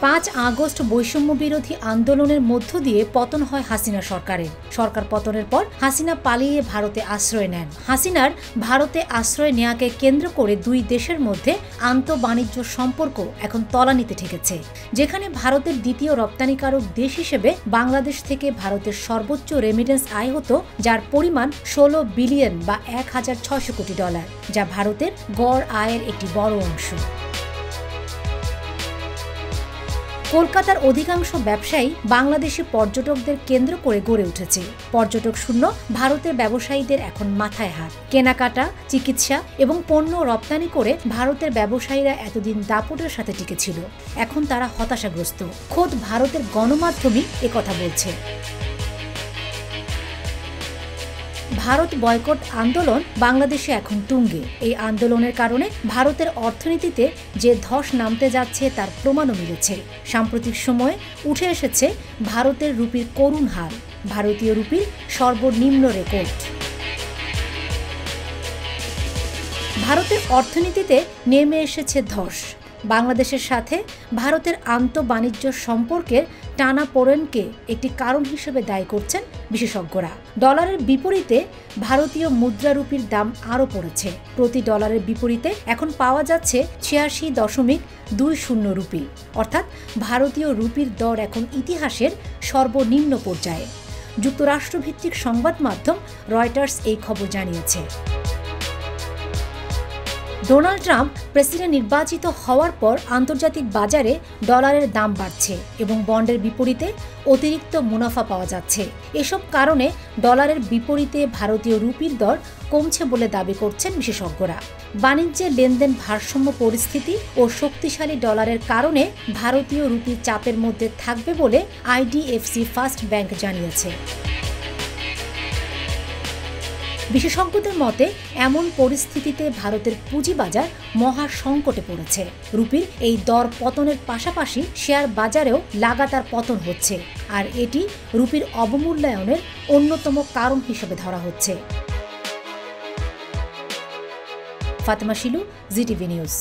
5 August বৈষম্য বিরোধী আন্দোলনের মধ্য দিয়ে পতন হয় হাসিনা সরকারের। সরকার পতনের পর হাসিনা পালিয়ে ভারতে আশ্রয় নেন। হাসিনার ভারতে আশ্রয় নেওয়াকে কেন্দ্র করে দুই দেশের মধ্যে আন্তঃবাণিজ্য সম্পর্ক এখন তলানিতে ঠেকেছে। যেখানে ভারতের দ্বিতীয় রপ্তানিকারক দেশ হিসেবে বাংলাদেশ থেকে ভারতের সর্বোচ্চ রেমিটেন্স আয় হতো, যার পরিমাণ 16 বিলিয়ন বা $1,600 কোটি, যা ভারতের গড় আয়ের একটি বড় অংশ। কলকাতার অধিকাংশ ব্যবসায়ী বাংলাদেশি পর্যটকদের কেন্দ্র করে গড়ে উঠেছে। পর্যটক শূন্য ভারতের ব্যবসায়ীদের এখন মাথায় হাত। কেনাকাটা, চিকিৎসা এবং পণ্য রপ্তানি করে ভারতের ব্যবসায়ীরা এতদিন দাপটের সাথে টিকেছিল। এখন তারা হতাশাগ্রস্ত। খোদ ভারতের গণমাধ্যমই একথা বলছে। ভারত বয়কট আন্দোলন বাংলাদেশে এখন তুঙ্গে। এই আন্দোলনের কারণে ভারতের অর্থনীতিতে যে ধস নামতে যাচ্ছে তার প্রমাণও মিলেছে। সাম্প্রতিক সময়ে উঠে এসেছে ভারতের রুপির করুণ হার, ভারতীয় রুপির সর্বনিম্ন রেকর্ড। ভারতের অর্থনীতিতে নেমে এসেছে ধস। বাংলাদেশের সাথে ভারতের আন্তঃবাণিজ্য সম্পর্কের টানাপোড়েনকে একটি কারণ হিসেবে দায়ী করছেন বিশেষজ্ঞরা। ডলারের বিপরীতে ভারতীয় মুদ্রারুপির দাম আরও পড়েছে। প্রতি ডলারের বিপরীতে এখন পাওয়া যাচ্ছে 86.20 রুপি, অর্থাৎ ভারতীয় রুপির দর এখন ইতিহাসের সর্বনিম্ন পর্যায়ে। যুক্তরাষ্ট্রভিত্তিক সংবাদ মাধ্যম রয়টার্স এই খবর জানিয়েছে। ডোনাল্ড ট্রাম্প প্রেসিডেন্ট নির্বাচিত হওয়ার পর আন্তর্জাতিক বাজারে ডলারের দাম বাড়ছে এবং বন্ডের বিপরীতে অতিরিক্ত মুনাফা পাওয়া যাচ্ছে। এসব কারণে ডলারের বিপরীতে ভারতীয় রুপির দর কমছে বলে দাবি করছেন বিশেষজ্ঞরা। বাণিজ্যে লেনদেন ভারসাম্য পরিস্থিতি ও শক্তিশালী ডলারের কারণে ভারতীয় রুপির চাপের মধ্যে থাকবে বলে IDFC ফার্স্ট ব্যাংক জানিয়েছে। বিশেষজ্ঞদের মতে এমন পরিস্থিতিতে ভারতের পুঁজিবাজার মহা সংকটে পড়েছে। রুপির এই দর পতনের পাশাপাশি শেয়ার বাজারেও লাগাতার পতন হচ্ছে, আর এটি রুপির অবমূল্যায়নের অন্যতম কারণ হিসেবে ধরা হচ্ছে। Fatema Shilu, ZTV news.